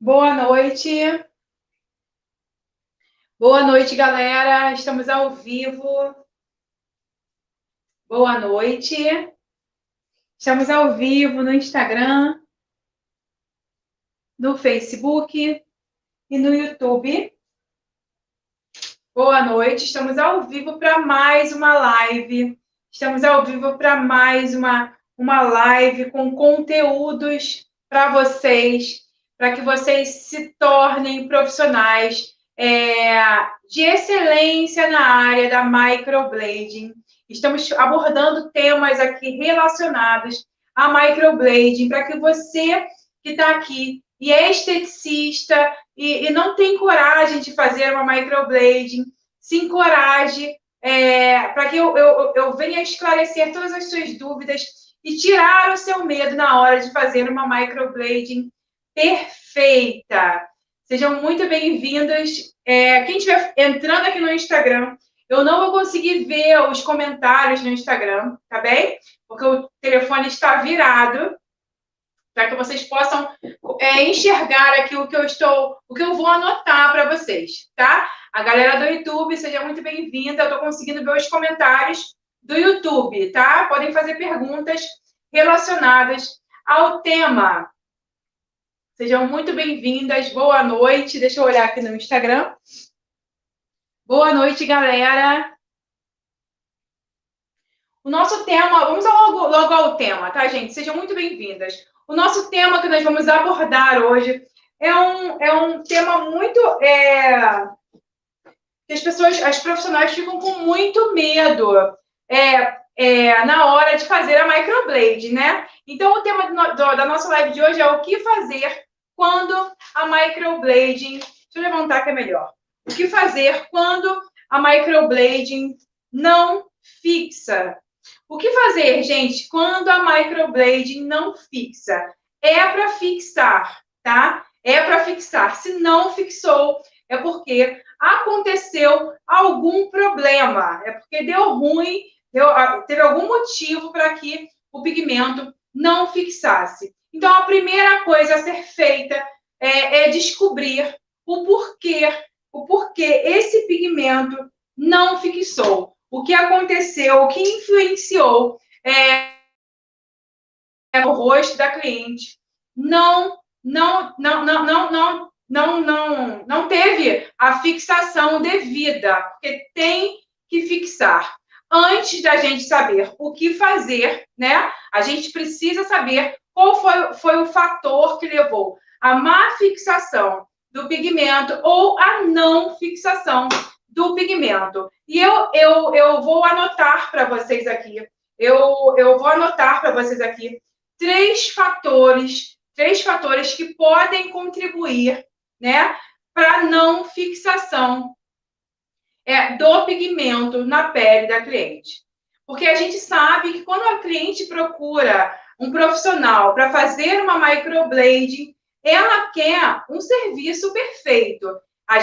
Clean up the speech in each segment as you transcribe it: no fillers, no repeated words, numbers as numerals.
Boa noite. Boa noite, galera. Estamos ao vivo. Boa noite. Estamos ao vivo no Instagram, no Facebook e no YouTube. Boa noite. Estamos ao vivo para mais uma live. Estamos ao vivo para mais uma live com conteúdos para vocês, para que vocês se tornem profissionais de excelência na área da microblading. Estamos abordando temas aqui relacionados a microblading, para que você que está aqui e é esteticista e não tem coragem de fazer uma microblading, se encoraje para que eu venha esclarecer todas as suas dúvidas e tirar o seu medo na hora de fazer uma microblading perfeita. Sejam muito bem-vindos. Quem estiver entrando aqui no Instagram, eu não vou conseguir ver os comentários no Instagram, tá bem? Porque o telefone está virado, para que vocês possam enxergar aqui o que eu vou anotar para vocês, tá? A galera do YouTube, seja muito bem-vinda. Eu estou conseguindo ver os comentários do YouTube, tá? Podem fazer perguntas relacionadas ao tema. Sejam muito bem-vindas. Boa noite. Deixa eu olhar aqui no Instagram. Boa noite, galera. O nosso tema, vamos logo ao tema, tá, gente? Sejam muito bem-vindas. O nosso tema que nós vamos abordar hoje é um tema muito que as profissionais ficam com muito medo na hora de fazer a microblade, né? Então, o tema da nossa live de hoje é o que fazer quando a microblading... Deixa eu levantar que é melhor. O que fazer quando a microblading não fixa? O que fazer, gente, quando a microblading não fixa? É para fixar, tá? É para fixar. Se não fixou, é porque aconteceu algum problema. É porque deu ruim, teve algum motivo para que o pigmento não fixasse. Então, a primeira coisa a ser feita é descobrir o porquê esse pigmento não fixou. O que aconteceu, o que influenciou no rosto da cliente não teve a fixação devida, porque tem que fixar. Antes da gente saber o que fazer, né? A gente precisa saber qual foi o fator que levou à má fixação do pigmento ou à não fixação do pigmento. E eu vou anotar para vocês aqui. Eu vou anotar para vocês aqui três fatores que podem contribuir, né, para a não fixação do pigmento na pele da cliente. Porque a gente sabe que quando a cliente procura um profissional para fazer uma microblading, ela quer um serviço perfeito.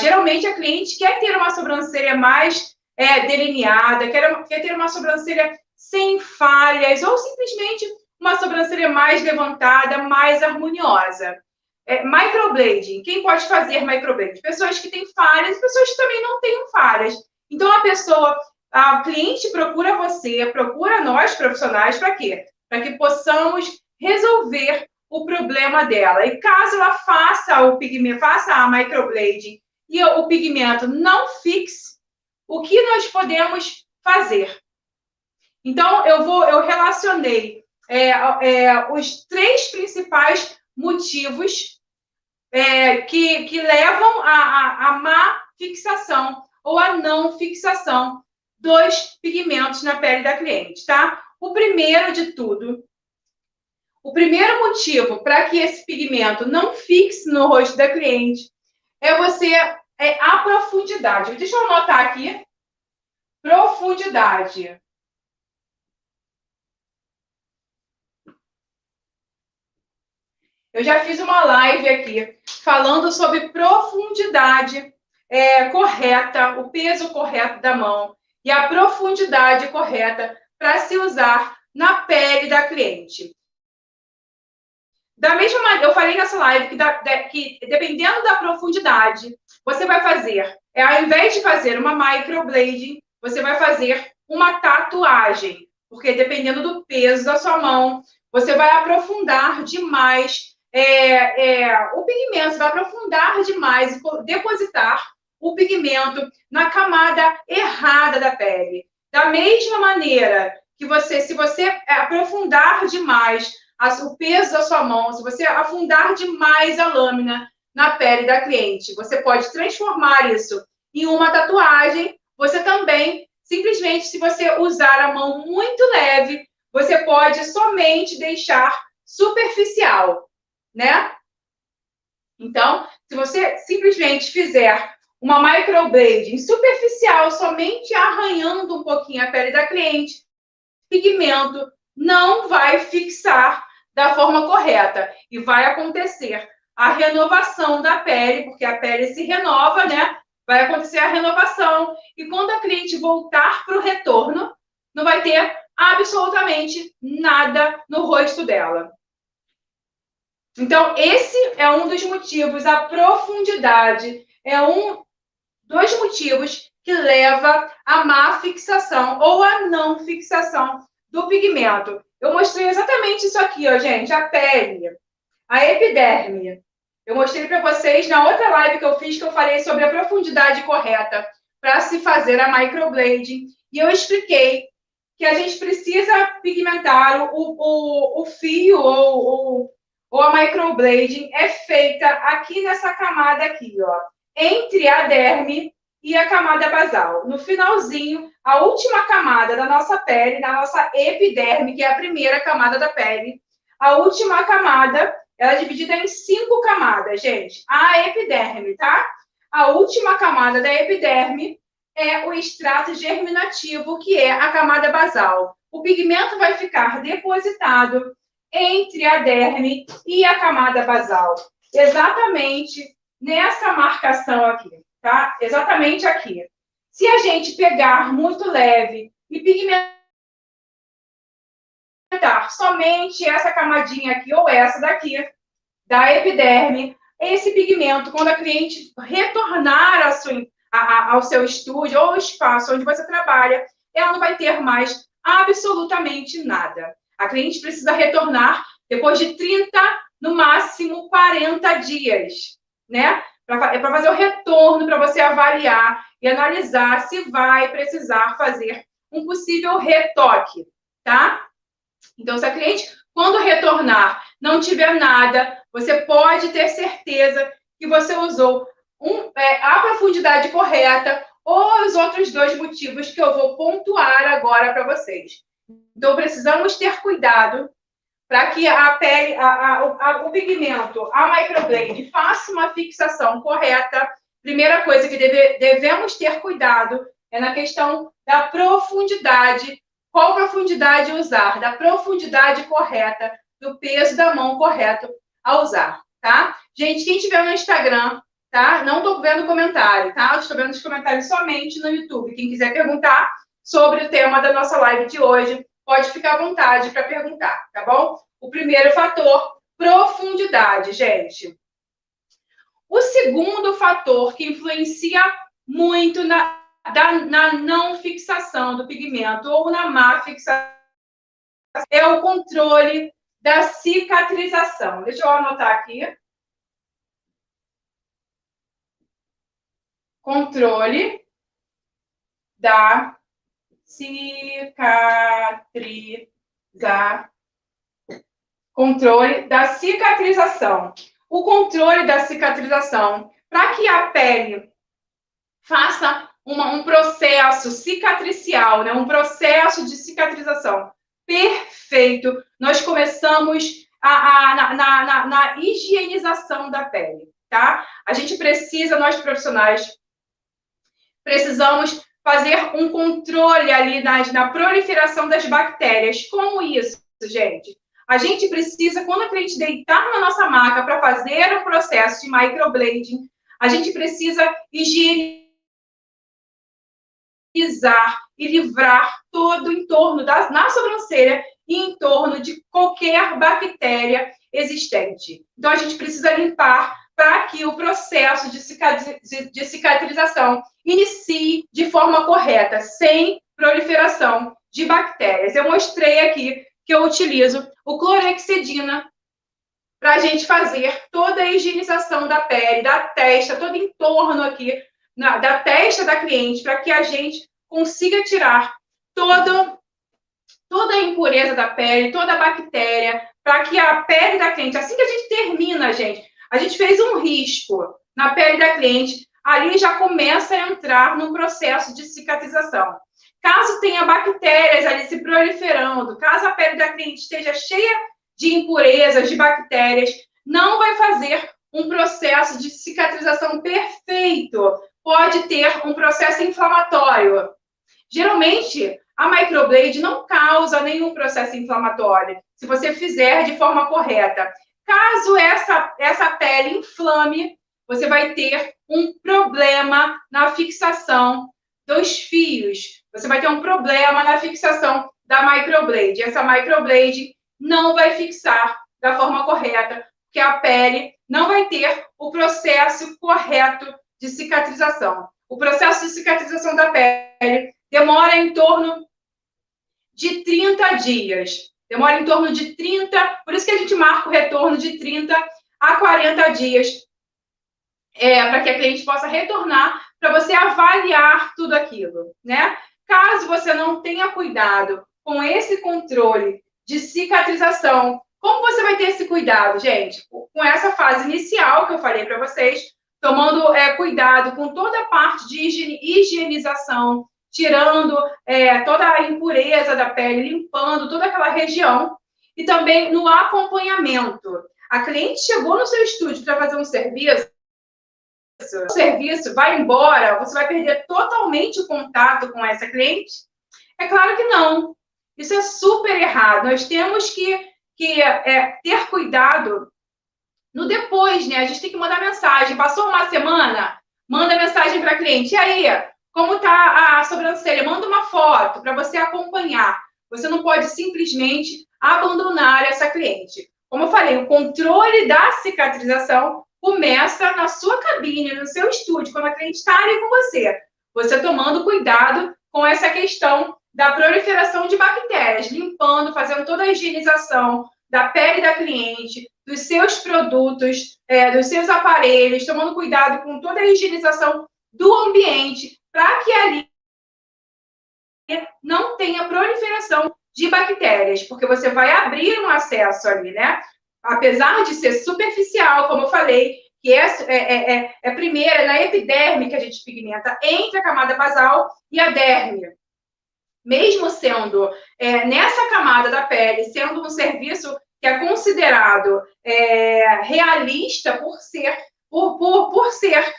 Geralmente a cliente quer ter uma sobrancelha mais delineada, quer ter uma sobrancelha sem falhas, ou simplesmente uma sobrancelha mais levantada, mais harmoniosa. Microblading. Quem pode fazer microblading? Pessoas que têm falhas e pessoas que também não têm falhas. Então, a cliente procura você, procura nós profissionais para quê? Para que possamos resolver o problema dela. E caso ela faça a microblading e o pigmento não fixe, o que nós podemos fazer? Então, eu relacionei os três principais motivos que levam à má fixação ou à não fixação dos pigmentos na pele da cliente, tá? O primeiro de tudo, o primeiro motivo para que esse pigmento não fixe no rosto da cliente é a profundidade. Deixa eu anotar aqui. Profundidade. Eu já fiz uma live aqui falando sobre profundidade correta, o peso correto da mão e a profundidade correta para se usar na pele da cliente. Da mesma maneira, eu falei nessa live que dependendo da profundidade, você vai fazer, ao invés de fazer uma microblading, você vai fazer uma tatuagem, porque dependendo do peso da sua mão, você vai aprofundar demais o pigmento, você vai aprofundar demais e depositar o pigmento na camada errada da pele. Da mesma maneira que se você aprofundar demais o peso da sua mão, se você afundar demais a lâmina na pele da cliente, você pode transformar isso em uma tatuagem. Você também, simplesmente, se você usar a mão muito leve, você pode somente deixar superficial, né? Então, se você simplesmente fizer uma microblading superficial, somente arranhando um pouquinho a pele da cliente, pigmento não vai fixar da forma correta e vai acontecer a renovação da pele, porque a pele se renova, né? Vai acontecer a renovação e quando a cliente voltar para o retorno, não vai ter absolutamente nada no rosto dela. Então, esse é um dos motivos, a profundidade é um dos motivos que leva à má fixação ou à não fixação do pigmento. Eu mostrei exatamente isso aqui, ó, gente, a pele, a epiderme. Eu mostrei para vocês na outra live que eu fiz, que eu falei sobre a profundidade correta para se fazer a microblading. E eu expliquei que a gente precisa pigmentar o fio ou a microblading é feita aqui nessa camada aqui, ó, entre a derme e a camada basal. No finalzinho, a última camada da nossa pele, da nossa epiderme, que é a primeira camada da pele, a última camada, ela é dividida em 5 camadas, gente. A epiderme, tá? A última camada da epiderme é o extrato germinativo, que é a camada basal. O pigmento vai ficar depositado entre a derme e a camada basal. Exatamente nessa marcação aqui, tá? Exatamente aqui. Se a gente pegar muito leve e pigmentar somente essa camadinha aqui ou essa daqui da epiderme, esse pigmento, quando a cliente retornar ao seu estúdio ou espaço onde você trabalha, ela não vai ter mais absolutamente nada. A cliente precisa retornar depois de 30, no máximo 40 dias, né? Para fazer o retorno, para você avaliar e analisar se vai precisar fazer um possível retoque, tá? Então, se a cliente, quando retornar, não tiver nada, você pode ter certeza que você usou a profundidade correta ou os outros 2 motivos que eu vou pontuar agora para vocês. Então, precisamos ter cuidado para que a pele, o pigmento, a microblade, faça uma fixação correta. Primeira coisa que devemos ter cuidado é na questão da profundidade. Qual profundidade usar? Da profundidade correta, do peso da mão correto a usar, tá? Gente, quem estiver no Instagram, tá? Não estou vendo comentário, tá? Estou vendo os comentários somente no YouTube. Quem quiser perguntar sobre o tema da nossa live de hoje, pode ficar à vontade para perguntar, tá bom? O primeiro fator, profundidade, gente. O segundo fator que influencia muito na não fixação do pigmento ou na má fixação é o controle da cicatrização. Deixa eu anotar aqui. Controle da controle da cicatrização. O controle da cicatrização, para que a pele faça um processo cicatricial, né? Um processo de cicatrização perfeito, nós começamos na higienização da pele, tá? A gente precisa, nós profissionais, precisamos fazer um controle ali na proliferação das bactérias. Como isso, gente? A gente precisa, quando a cliente deitar na nossa maca para fazer o processo de microblading, a gente precisa higienizar e livrar todo o entorno na sobrancelha e em torno de qualquer bactéria existente. Então, a gente precisa limpar para que o processo de cicatrização inicie de forma correta, sem proliferação de bactérias. Eu mostrei aqui que eu utilizo o clorexidina para a gente fazer toda a higienização da pele, da testa, todo em torno aqui da testa da cliente, para que a gente consiga tirar toda a impureza da pele, toda a bactéria, para que a pele da cliente, assim que a gente termina, gente, a gente fez um risco na pele da cliente, ali já começa a entrar no processo de cicatrização. Caso tenha bactérias ali se proliferando, caso a pele da cliente esteja cheia de impurezas, de bactérias, não vai fazer um processo de cicatrização perfeito. Pode ter um processo inflamatório. Geralmente, a microblade não causa nenhum processo inflamatório, se você fizer de forma correta. Caso essa pele inflame, você vai ter um problema na fixação dos fios. Você vai ter um problema na fixação da microblade. Essa microblade não vai fixar da forma correta, porque a pele não vai ter o processo correto de cicatrização. O processo de cicatrização da pele demora em torno de 30 dias. Demora em torno de 30, por isso que a gente marca o retorno de 30 a 40 dias, para que a cliente possa retornar, para você avaliar tudo aquilo, né? Caso você não tenha cuidado com esse controle de cicatrização, como você vai ter esse cuidado, gente? Com essa fase inicial que eu falei para vocês, tomando cuidado com toda a parte de higienização, tirando toda a impureza da pele, limpando toda aquela região, e também no acompanhamento. A cliente chegou no seu estúdio para fazer um serviço, o serviço vai embora, você vai perder totalmente o contato com essa cliente? É claro que não. Isso é super errado. Nós temos que ter cuidado no depois, né? A gente tem que mandar mensagem. Passou uma semana, manda mensagem para a cliente. E aí, como está a sobrancelha? Manda uma foto para você acompanhar. Você não pode simplesmente abandonar essa cliente. Como eu falei, o controle da cicatrização começa na sua cabine, no seu estúdio, quando a cliente está ali com você. Você tomando cuidado com essa questão da proliferação de bactérias, limpando, fazendo toda a higienização da pele da cliente, dos seus produtos, dos seus aparelhos, tomando cuidado com toda a higienização do ambiente, para que ali não tenha proliferação de bactérias, porque você vai abrir um acesso ali, né? Apesar de ser superficial, como eu falei, que é primeiro na epiderme que a gente pigmenta entre a camada basal e a derme. Mesmo sendo nessa camada da pele, sendo um serviço que é considerado realista por ser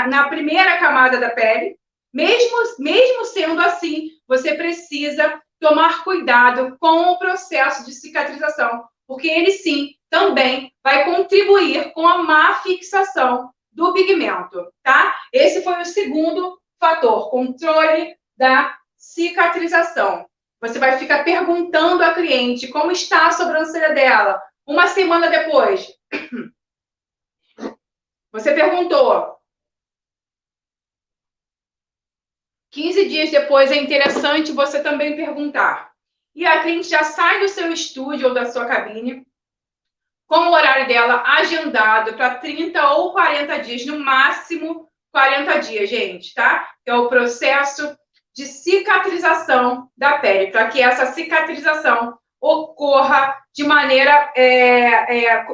na primeira camada da pele, mesmo sendo assim, você precisa tomar cuidado com o processo de cicatrização, porque ele sim também vai contribuir com a má fixação do pigmento, tá? Esse foi o segundo fator, controle da cicatrização. Você vai ficar perguntando à cliente como está a sobrancelha dela uma semana depois. Você perguntou. 15 dias depois é interessante você também perguntar. E a cliente já sai do seu estúdio ou da sua cabine com o horário dela agendado para 30 ou 40 dias, no máximo 40 dias, gente, tá? É o processo de cicatrização da pele, para que essa cicatrização ocorra de maneira,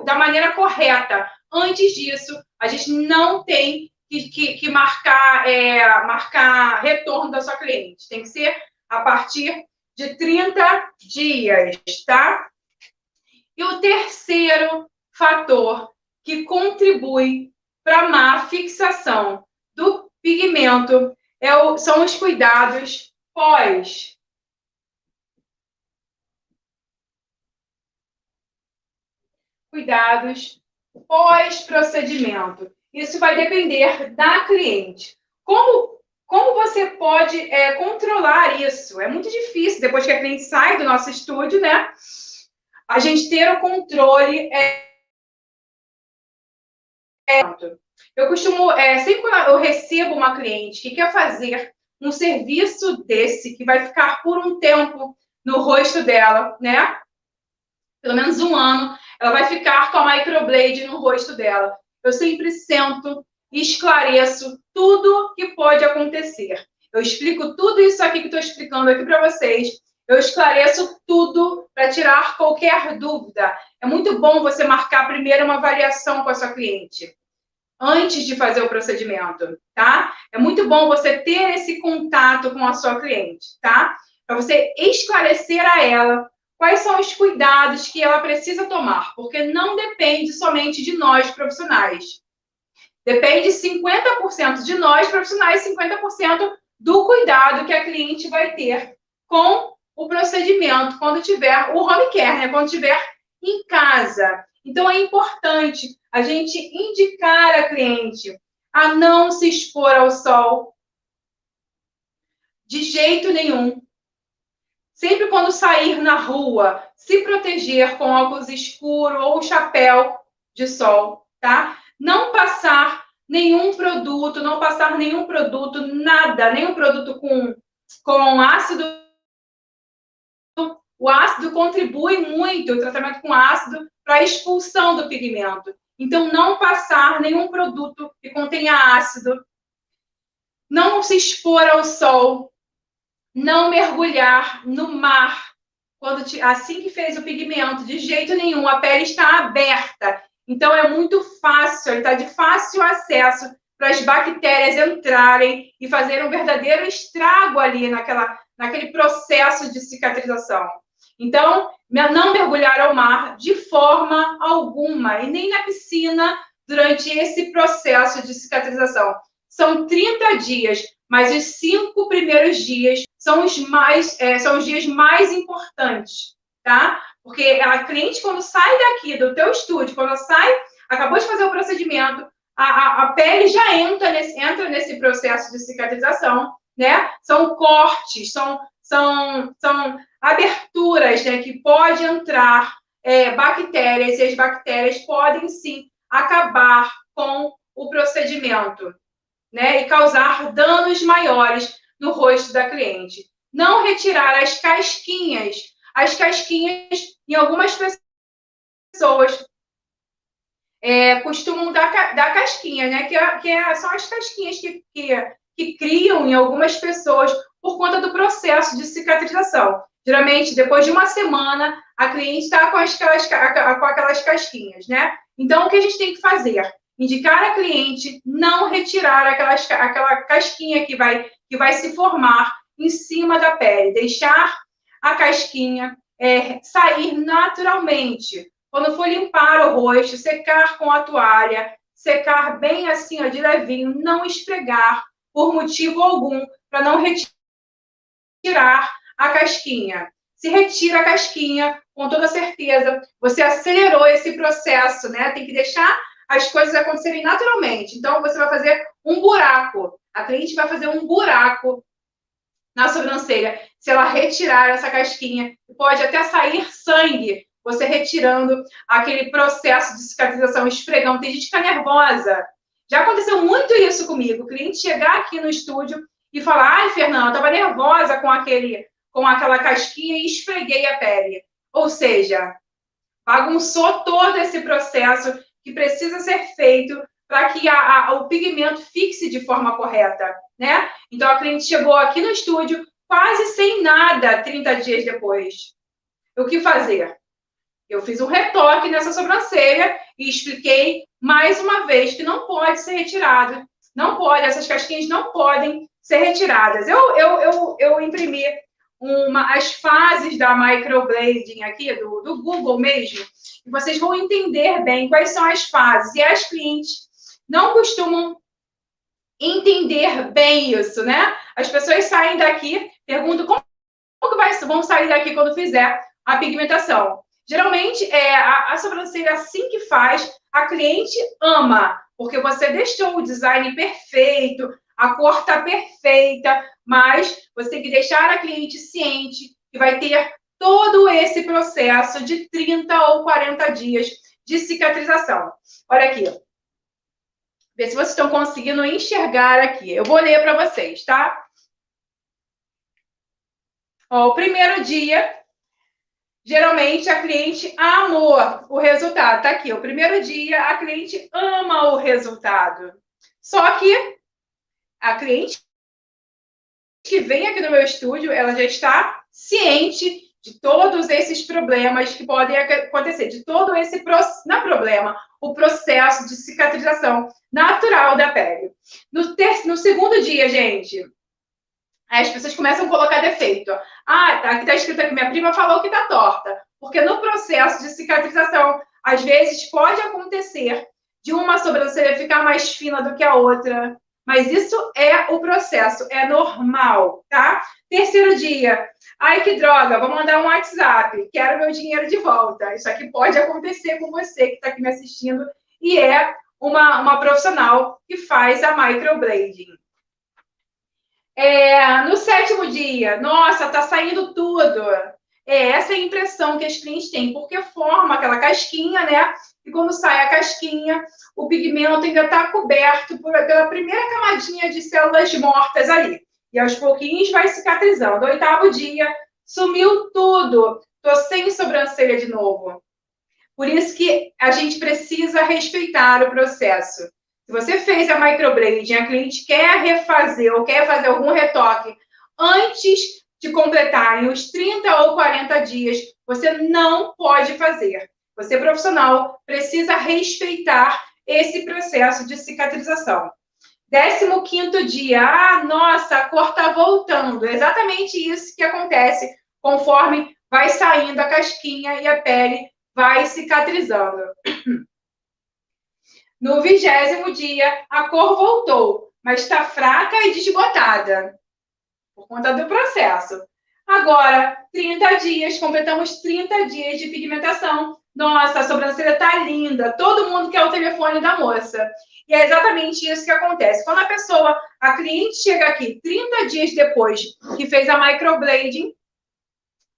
da maneira correta. Antes disso, a gente não tem que marcar retorno da sua cliente. Tem que ser a partir de 30 dias, tá? E o terceiro fator que contribui para a má fixação do pigmento são os cuidados pós. Cuidados pós-procedimento. Isso vai depender da cliente. Como você pode controlar isso? É muito difícil, depois que a cliente sai do nosso estúdio, né? a gente ter o controle. Eu costumo, sempre quando eu recebo uma cliente que quer fazer um serviço desse, que vai ficar por um tempo no rosto dela, né? Pelo menos um ano, ela vai ficar com a microblade no rosto dela. Eu sempre sento e esclareço tudo que pode acontecer. Eu explico tudo isso aqui que estou explicando aqui para vocês. Eu esclareço tudo para tirar qualquer dúvida. É muito bom você marcar primeiro uma avaliação com a sua cliente, antes de fazer o procedimento, tá? É muito bom você ter esse contato com a sua cliente, tá? Para você esclarecer a ela quais são os cuidados que ela precisa tomar, porque não depende somente de nós profissionais. Depende 50% de nós profissionais, 50% do cuidado que a cliente vai ter com o procedimento quando tiver o home care, né? Quando tiver em casa. Então, é importante a gente indicar a cliente a não se expor ao sol de jeito nenhum. Sempre quando sair na rua, se proteger com óculos escuros ou chapéu de sol, tá? Não passar nenhum produto, nada, nenhum produto com ácido. O ácido contribui muito, o tratamento com ácido, para a expulsão do pigmento. Então, não passar nenhum produto que contenha ácido, não se expor ao sol, não mergulhar no mar, assim que fez o pigmento, de jeito nenhum, a pele está aberta. Então, é muito fácil, ele está de fácil acesso para as bactérias entrarem e fazerem um verdadeiro estrago ali naquele processo de cicatrização. Então, não mergulhar ao mar de forma alguma, e nem na piscina durante esse processo de cicatrização. São 30 dias, mas os 5 primeiros dias são os dias mais importantes, tá? Porque a cliente, quando sai daqui do teu estúdio, quando acabou de fazer o procedimento, a pele já entra nesse processo de cicatrização, né? São cortes, são aberturas, né, que pode entrar bactérias, e as bactérias podem, sim, acabar com o procedimento, né, e causar danos maiores no rosto da cliente. Não retirar as casquinhas. As casquinhas, em algumas pessoas, costumam dar casquinha, né? São as casquinhas que criam em algumas pessoas por conta do processo de cicatrização. Geralmente, depois de uma semana, a cliente está com aquelas casquinhas, né? Então, o que a gente tem que fazer? Indicar a cliente não retirar aquela casquinha que vai se formar em cima da pele. Deixar a casquinha sair naturalmente. Quando for limpar o rosto, secar com a toalha, secar bem assim, ó, de levinho, não esfregar por motivo algum, para não retirar a casquinha. Se retira a casquinha, com toda certeza, você acelerou esse processo, né? Tem que deixar as coisas acontecerem naturalmente. Então, você vai fazer um buraco. A cliente vai fazer um buraco na sobrancelha. Se ela retirar essa casquinha, pode até sair sangue, você retirando aquele processo de cicatrização, esfregão. Tem gente que fica nervosa. Já aconteceu muito isso comigo. O cliente chegar aqui no estúdio e falar: ai, Fernanda, eu estava nervosa com aquela casquinha e esfreguei a pele. Ou seja, bagunçou todo esse processo que precisa ser feito para que o pigmento fixe de forma correta, né? Então, a cliente chegou aqui no estúdio quase sem nada 30 dias depois. O que fazer? Eu fiz um retoque nessa sobrancelha e expliquei mais uma vez que não pode ser retirado. Não pode, essas casquinhas não podem ser retiradas. Eu imprimi as fases da microblading aqui, do Google mesmo, e vocês vão entender bem quais são as fases. E as clientes não costumam entender bem isso, né? As pessoas saem daqui, perguntam como que vão sair daqui quando fizer a pigmentação. Geralmente, a sobrancelha, assim que faz, a cliente ama, porque você deixou o design perfeito, a cor está perfeita, mas você tem que deixar a cliente ciente que vai ter todo esse processo de 30 ou 40 dias de cicatrização. Olha aqui. Vê se vocês estão conseguindo enxergar aqui. Eu vou ler para vocês, tá? Ó, o primeiro dia, geralmente a cliente amou o resultado. Tá aqui, o primeiro dia a cliente ama o resultado. Só que a cliente que vem aqui no meu estúdio, ela já está ciente de todos esses problemas que podem acontecer, de todo esse não problema, o processo de cicatrização natural da pele. No segundo dia, gente, as pessoas começam a colocar defeito. Ah, aqui está escrito aqui, minha prima falou que está torta. Porque no processo de cicatrização, às vezes pode acontecer de uma sobrancelha ficar mais fina do que a outra. Mas isso é o processo, é normal, tá? Terceiro dia. Ai, que droga, vou mandar um WhatsApp. Quero meu dinheiro de volta. Isso aqui pode acontecer com você que está aqui me assistindo e é uma profissional que faz a microblading. No sétimo dia, nossa, tá saindo tudo. Essa é a impressão que as clientes têm, porque forma aquela casquinha, né? E quando sai a casquinha, o pigmento ainda está coberto pela primeira camadinha de células mortas ali. E aos pouquinhos vai cicatrizando. Oitavo dia, sumiu tudo. Tô sem sobrancelha de novo. Por isso que a gente precisa respeitar o processo. Se você fez a microblading, a cliente quer refazer ou quer fazer algum retoque antes de completarem os 30 ou 40 dias, você não pode fazer. Você, profissional, precisa respeitar esse processo de cicatrização. 15º dia, nossa, a cor está voltando. É exatamente isso que acontece conforme vai saindo a casquinha e a pele vai cicatrizando. No 20º dia, a cor voltou, mas está fraca e desbotada, por conta do processo. Agora, 30 dias, completamos 30 dias de pigmentação. Nossa, a sobrancelha está linda, todo mundo quer o telefone da moça. E é exatamente isso que acontece. Quando a cliente chega aqui 30 dias depois que fez a microblading,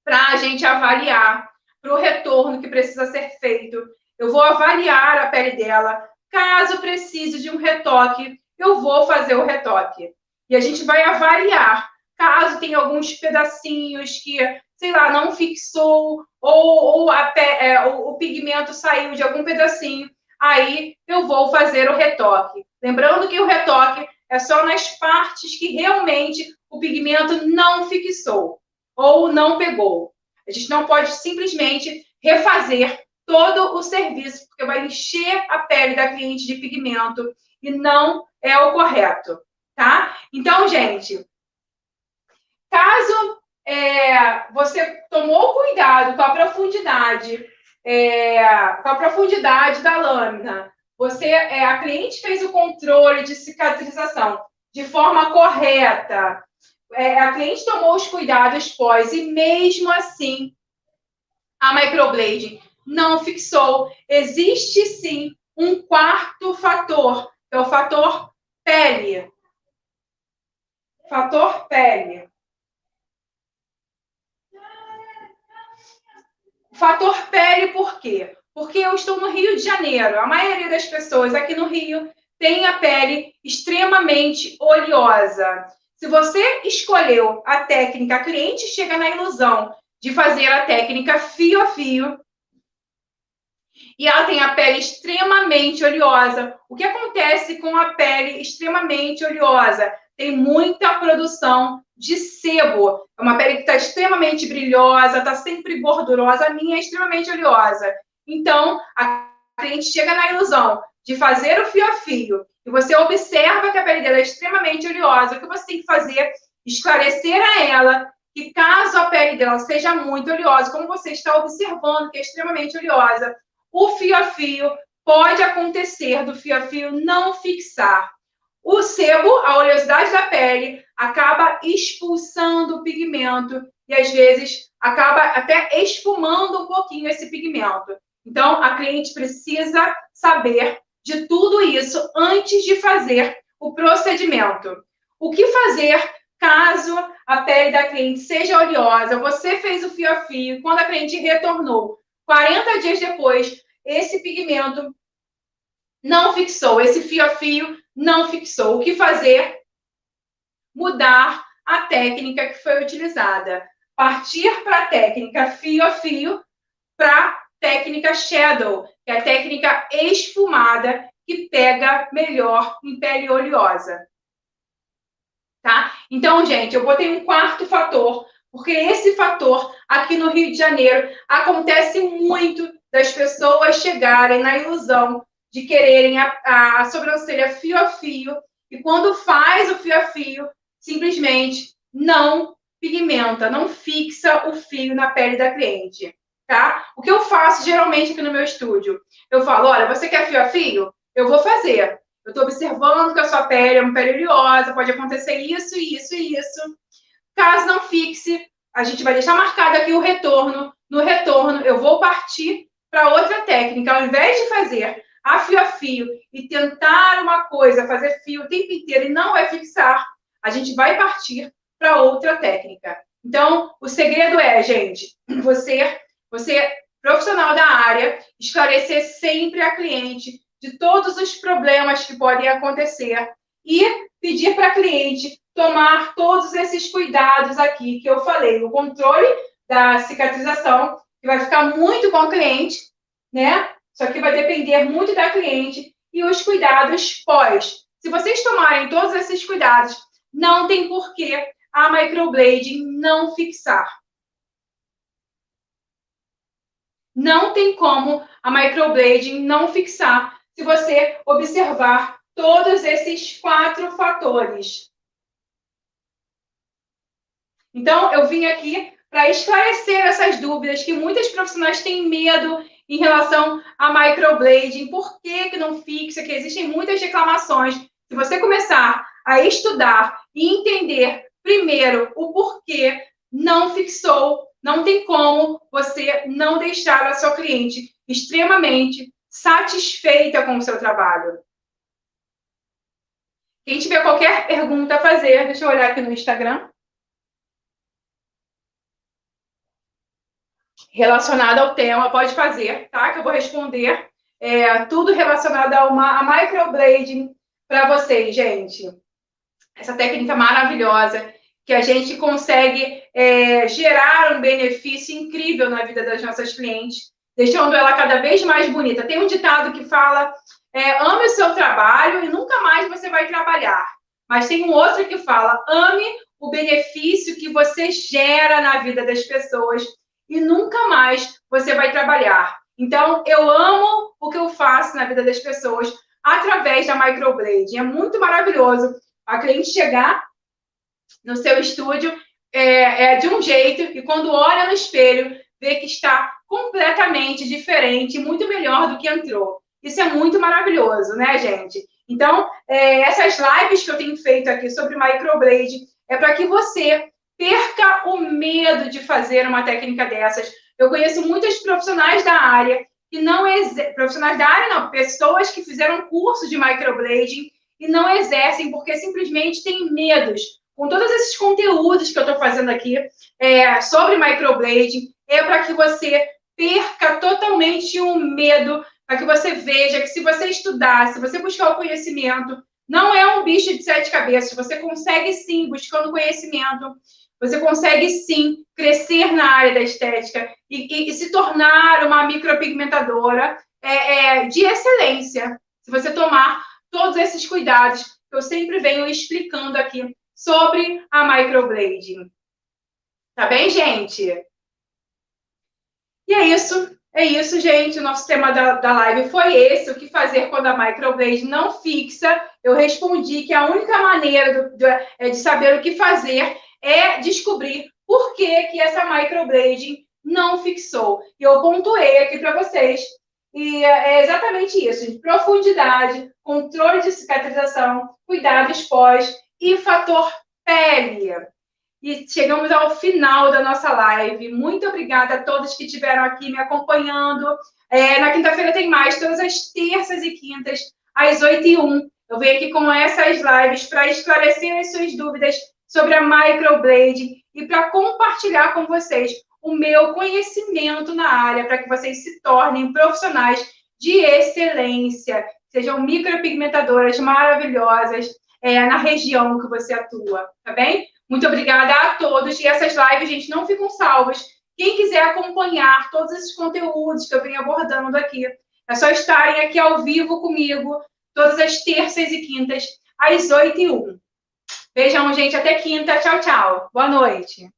para a gente avaliar, para o retorno que precisa ser feito, eu vou avaliar a pele dela. Caso precise de um retoque, eu vou fazer o retoque. E a gente vai avaliar. Caso tenha alguns pedacinhos que, sei lá, não fixou, ou o pigmento saiu de algum pedacinho, aí eu vou fazer o retoque. Lembrando que o retoque é só nas partes que realmente o pigmento não fixou ou não pegou. A gente não pode simplesmente refazer todo o serviço, porque vai encher a pele da cliente de pigmento e não é o correto, tá? Então, gente, caso você tomou cuidado com a profundidade, da lâmina, a cliente fez o controle de cicatrização de forma correta, a cliente tomou os cuidados pós e mesmo assim a microblading não fixou. Existe sim um quarto fator, que é o fator pele. Fator pele. Fator pele por quê? Porque eu estou no Rio de Janeiro. A maioria das pessoas aqui no Rio tem a pele extremamente oleosa. Se você escolheu a técnica, a cliente chega na ilusão de fazer a técnica fio a fio, e ela tem a pele extremamente oleosa. O que acontece com a pele extremamente oleosa? Tem muita produção de sebo. É uma pele que está extremamente brilhosa, está sempre gordurosa. A minha é extremamente oleosa. Então, a cliente chega na ilusão de fazer o fio a fio, e você observa que a pele dela é extremamente oleosa. O que você tem que fazer? Esclarecer a ela que caso a pele dela seja muito oleosa, como você está observando que é extremamente oleosa, o fio a fio pode acontecer do fio a fio não fixar. O sebo, a oleosidade da pele, acaba expulsando o pigmento e, às vezes, acaba até esfumando um pouquinho esse pigmento. Então, a cliente precisa saber de tudo isso antes de fazer o procedimento. O que fazer Caso a pele da cliente seja oleosa, você fez o fio a fio, quando a cliente retornou, 40 dias depois, esse pigmento não fixou, esse fio a fio não fixou. O que fazer? Mudar a técnica que foi utilizada. Partir para a técnica fio a fio, para técnica shadow, que é a técnica esfumada, que pega melhor em pele oleosa. Tá? Então, gente, eu botei um quarto fator, porque esse fator, aqui no Rio de Janeiro, acontece muito das pessoas chegarem na ilusão de quererem a sobrancelha fio a fio, e quando faz o fio a fio, simplesmente não pigmenta, não fixa o fio na pele da cliente, tá? O que eu faço geralmente aqui no meu estúdio? Eu falo, olha, você quer fio a fio? Eu vou fazer. Eu estou observando que a sua pele é uma pele oleosa, pode acontecer isso, isso e isso. Caso não fixe, a gente vai deixar marcado aqui o retorno. No retorno, eu vou partir para outra técnica. Ao invés de fazer a fio e tentar uma coisa, fazer fio o tempo inteiro e não vai fixar, a gente vai partir para outra técnica. Então, o segredo é, gente, você profissional da área, esclarecer sempre a cliente de todos os problemas que podem acontecer e pedir para a cliente tomar todos esses cuidados aqui que eu falei. O controle da cicatrização, que vai ficar muito com a cliente, né? Só que vai depender muito da cliente, e os cuidados pós. Se vocês tomarem todos esses cuidados, não tem porquê a microblading não fixar. Não tem como a microblading não fixar se você observar todos esses 4 fatores. Então, eu vim aqui para esclarecer essas dúvidas que muitas profissionais têm medo em relação a microblading. Por que não fixa? Que existem muitas reclamações. Se você começar a estudar e entender primeiro o porquê não fixou, não tem como você não deixar a sua cliente extremamente satisfeita com o seu trabalho. Quem tiver qualquer pergunta a fazer, deixa eu olhar aqui no Instagram. Relacionada ao tema, pode fazer, tá? Que eu vou responder tudo relacionado a microblading para vocês, gente. Essa técnica maravilhosa que a gente consegue gerar um benefício incrível na vida das nossas clientes, deixando ela cada vez mais bonita. Tem um ditado que fala, ame o seu trabalho e nunca mais você vai trabalhar. Mas tem um outro que fala, ame o benefício que você gera na vida das pessoas e nunca mais você vai trabalhar. Então, eu amo o que eu faço na vida das pessoas através da microblading. É muito maravilhoso a cliente chegar no seu estúdio de um jeito e quando olha no espelho, vê que está completamente diferente, muito melhor do que entrou. Isso é muito maravilhoso, né, gente? Então, essas lives que eu tenho feito aqui sobre microblading é para que você perca o medo de fazer uma técnica dessas. Eu conheço muitos profissionais da área que não profissionais da área não, pessoas que fizeram curso de microblading e não exercem porque simplesmente têm medos. Com todos esses conteúdos que eu estou fazendo aqui sobre microblading, é para que você perca totalmente o medo, para que você veja que se você estudar, se você buscar o conhecimento, não é um bicho de 7 cabeças, você consegue sim, buscando conhecimento, você consegue sim crescer na área da estética e se tornar uma micropigmentadora de excelência, se você tomar todos esses cuidados que eu sempre venho explicando aqui sobre a microblading. Tá bem, gente? E é isso, gente. O nosso tema da live foi esse, o que fazer quando a microblading não fixa. Eu respondi que a única maneira de saber o que fazer é descobrir por que essa microblading não fixou. E eu pontuei aqui para vocês. E é exatamente isso, gente. Profundidade, controle de cicatrização, cuidados pós e fator pele. E chegamos ao final da nossa live. Muito obrigada a todos que estiveram aqui me acompanhando. Na quinta-feira tem mais, todas as terças e quintas, às 8h01. Eu venho aqui com essas lives para esclarecer as suas dúvidas sobre a microblading e para compartilhar com vocês o meu conhecimento na área, para que vocês se tornem profissionais de excelência, sejam micropigmentadoras maravilhosas na região que você atua, tá bem? Muito obrigada a todos. E essas lives, gente, não ficam salvas. Quem quiser acompanhar todos esses conteúdos que eu venho abordando aqui, é só estarem aqui ao vivo comigo, todas as terças e quintas, às 8h01. Beijão, gente. Até quinta. Tchau, tchau. Boa noite.